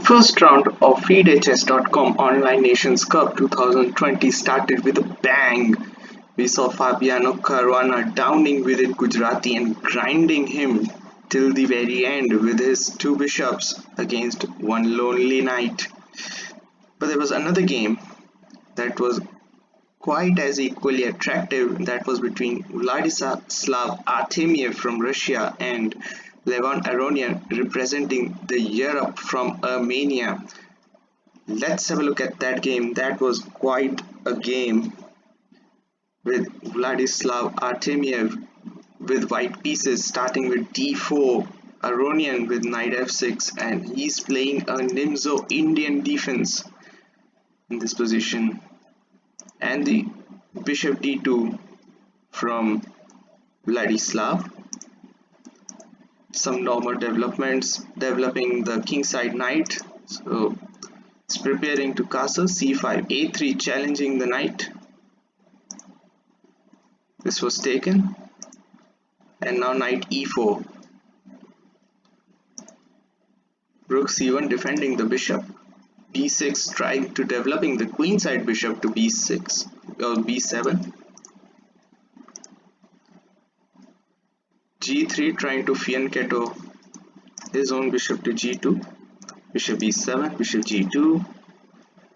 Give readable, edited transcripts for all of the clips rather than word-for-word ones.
First round of FIDE online Nations Cup 2020 started with a bang. We saw Fabiano Caruana downing Vidit Gujarati and grinding him till the very end with his two bishops against one lonely knight. But there was another game that was quite as equally attractive, that was between Vladislav Artemiev from Russia and Levon Aronian representing the Europe from Armenia. Let's have a look at that game. That was quite a game with Vladislav Artemiev with white pieces starting with d4, Aronian with knight f6, and he's playing a Nimzo Indian defense in this position, and the bishop d2 from Vladislav. Some normal developments, developing the kingside knight, so it's preparing to castle. c5, a3, challenging the knight. This was taken, and now knight e4. Rook c1, defending the bishop. b6, trying to developing the queenside bishop to b6 or b7. g3, trying to fianchetto his own bishop to g2. Bishop e7, bishop g2,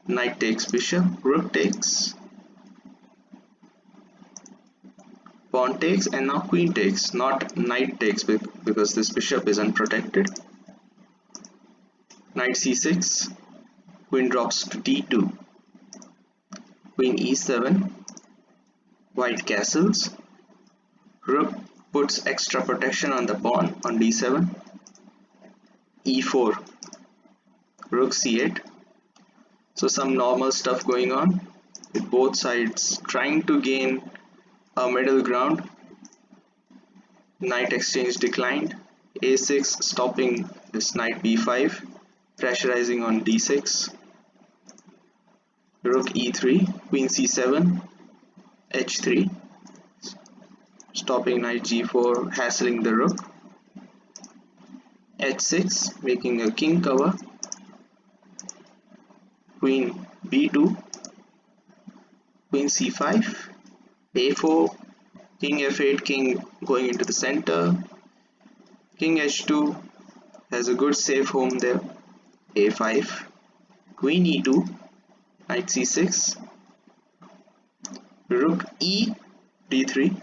knight takes bishop, rook takes, pawn takes, and now queen takes, not knight takes because this bishop is unprotected. Knight c6, queen drops to d2, queen e7, white castles, rook puts extra protection on the pawn on d7, e4, rook c8. So some normal stuff going on with both sides trying to gain a middle ground. Knight exchange declined, a6 stopping this knight b5, pressurizing on d6, rook e3, queen c7, h3, stopping knight g4, hassling the rook, h6, making a king cover, queen b2, queen c5, a4, king f8, king going into the center, king h2 has a good safe home there, a5, queen e2, knight c6, rook e, d3,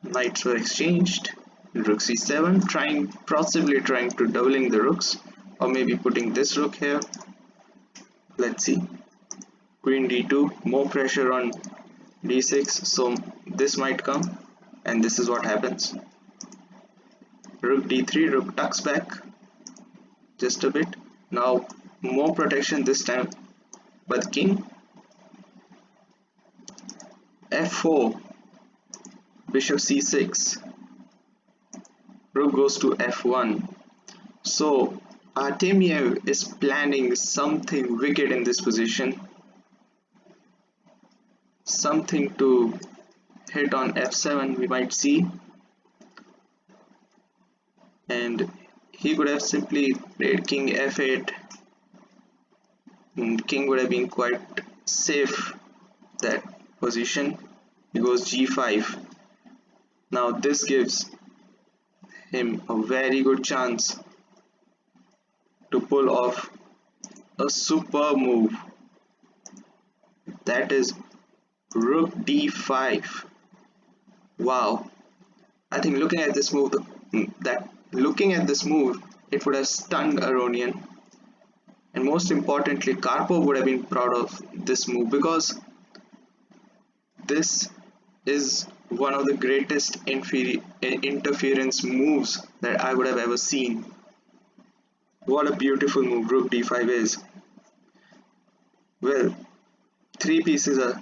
knights were exchanged, rook c7, possibly trying to doubling the rooks, or maybe putting this rook here. Let's see. Queen d2, more pressure on d6, so this might come, and this is what happens. Rook d3, rook tucks back just a bit. Now more protection this time by the king. f4, bishop c6, rook goes to f1. So Artemiev is planning something wicked in this position, something to hit on f7 we might see, and he could have simply played king f8 and king would have been quite safe that position. He goes g5. Now this gives him a very good chance to pull off a super move, that is rook d5. Wow, I think looking at this move, it would have stunned Aronian, and most importantly Karpov would have been proud of this move, because this is one of the greatest interference moves that I would have ever seen. What a beautiful move rook d5 is. Well, three pieces are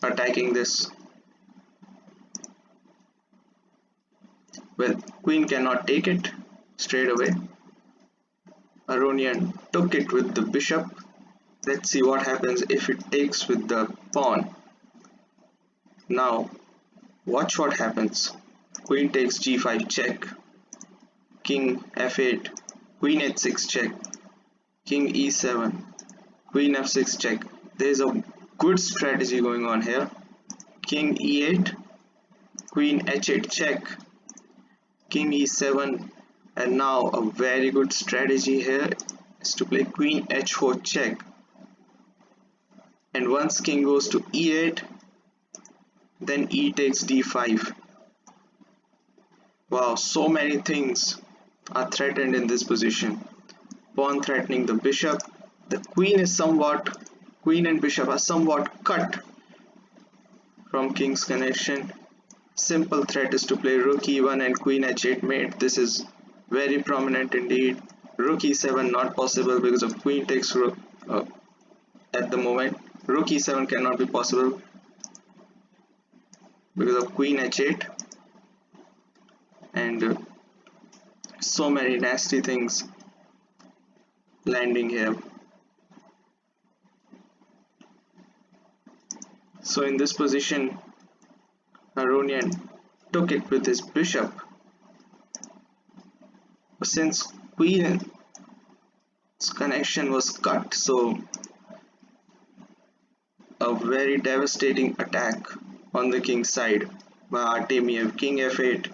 attacking this. Well, queen cannot take it straight away. Aronian took it with the bishop. Let's see what happens if it takes with the pawn. Now watch what happens. Queen takes g5 check, king f8, Queen h6 check, king e7, queen f6 check. There's a good strategy going on here. King e8, queen h8 check, king e7, and now a very good strategy here is to play queen h4 check. And once king goes to e8, then e takes d5. Wow, so many things are threatened in this position. Pawn threatening the bishop. The queen and bishop are somewhat cut from king's connection. Simple threat is to play rook e1 and queen h8 mate. This is very prominent indeed. Rook e7 not possible because of queen takes rook at the moment. Rook e7 cannot be possible because of queen h8, and so many nasty things landing here. So in this position, Aronian took it with his bishop. But since queen's connection was cut, so a very devastating attack on the king's side by Artemiev. King f8.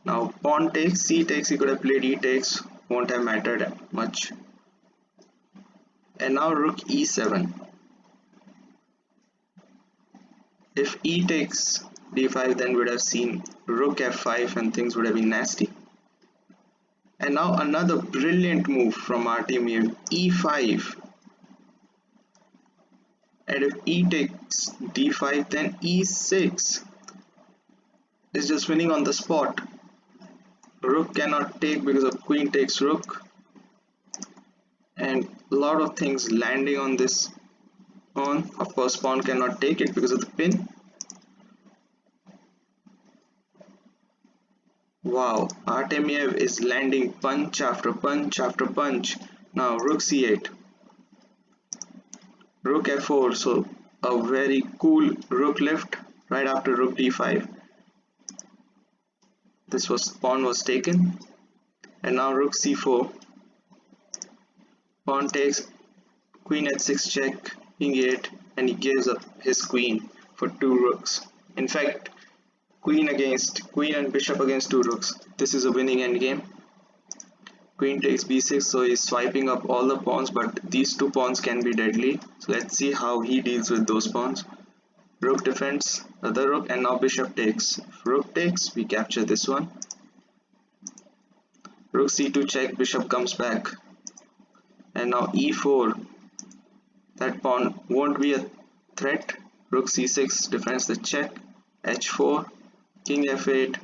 Now pawn takes, c takes. He could have played e takes, won't have mattered much. And now rook e7. If e takes d5, then would have seen rook f5 and things would have been nasty. And now another brilliant move from Artemiev, e5. And if e takes d5, then e6 is just winning on the spot. Rook cannot take because of queen takes rook, and a lot of things landing on this pawn. Of course, pawn cannot take it because of the pin. Wow, Artemiev is landing punch after punch after punch. Now rook c8, rook f4. So a very cool rook lift right after rook d5. This pawn was taken, and now rook c4. Pawn takes, queen h6 check, king e8, and he gives up his queen for two rooks. In fact, queen and bishop against two rooks. This is a winning endgame. Queen takes b6, so he's swiping up all the pawns, but these two pawns can be deadly. So let's see how he deals with those pawns. Rook defends other rook, and now bishop takes. If rook takes, we capture this one. Rook c2 check, bishop comes back, and now e4. That pawn won't be a threat. Rook c6 defends the check. h4, king f8,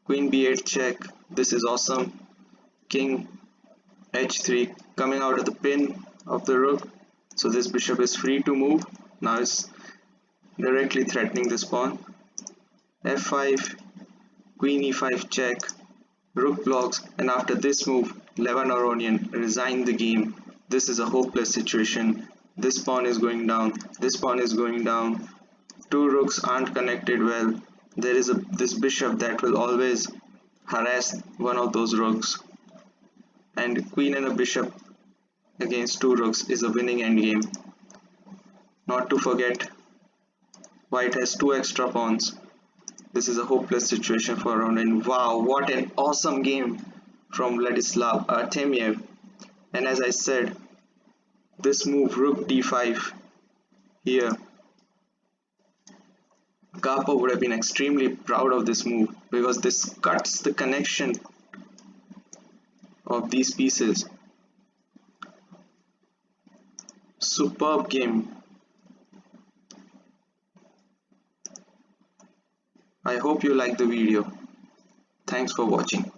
queen b8 check. This is awesome. King h3 coming out of the pin of the rook, so this bishop is free to move. Now it's directly threatening this pawn. f5, queen e5 check, rook blocks, and after this move, Levan Aronian resigned the game. This is a hopeless situation. This pawn is going down, this pawn is going down. Two rooks aren't connected well. There is this bishop that will always harass one of those rooks, and queen and a bishop against two rooks is a winning endgame. Not to forget, white has two extra pawns. This is a hopeless situation for Aronian. Wow, what an awesome game from Vladislav Artemiev. And as I said, this move rook d5 here, Karpov would have been extremely proud of this move because this cuts the connection of these pieces. Superb game. I hope you liked the video. Thanks for watching.